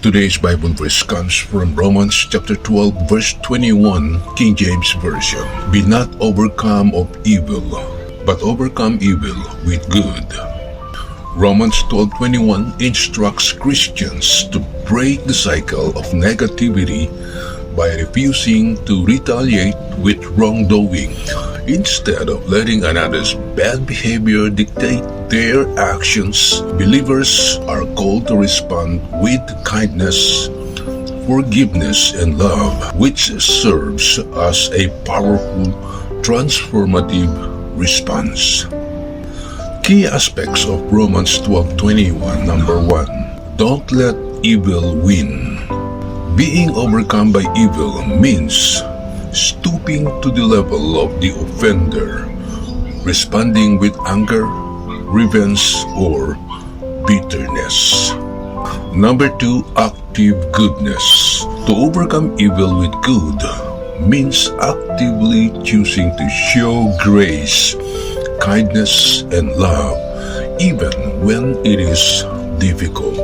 Today's Bible verse comes from Romans chapter 12 verse 21, King James Version. Be not overcome of evil, but overcome evil with good. Romans 12:21 instructs Christians to break the cycle of negativity by refusing to retaliate with wrongdoing. Instead of letting another's bad behavior dictate their actions, believers are called to respond with kindness, forgiveness, and love, which serves as a powerful, transformative response. Key aspects of Romans 12:21. Number 1. Don't let evil win. Being overcome by evil means stooping to the level of the offender, responding with anger, revenge, or bitterness. Number 2, active goodness. To overcome evil with good means actively choosing to show grace, kindness, and love, even when it is difficult.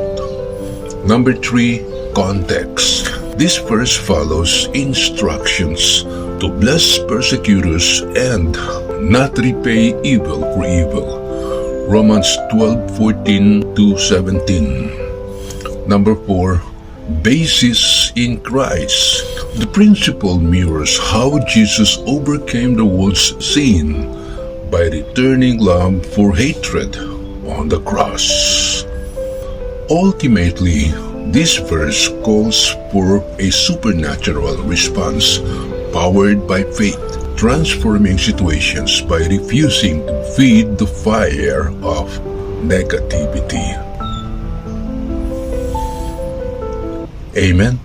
Number 3, context. This verse follows instructions to bless persecutors and not repay evil for evil. Romans 12:14-17. Number 4, basis in Christ. The principle mirrors how Jesus overcame the world's sin by returning love for hatred on the cross. Ultimately, this verse calls for a supernatural response powered by faith, transforming situations by refusing to feed the fire of negativity. Amen.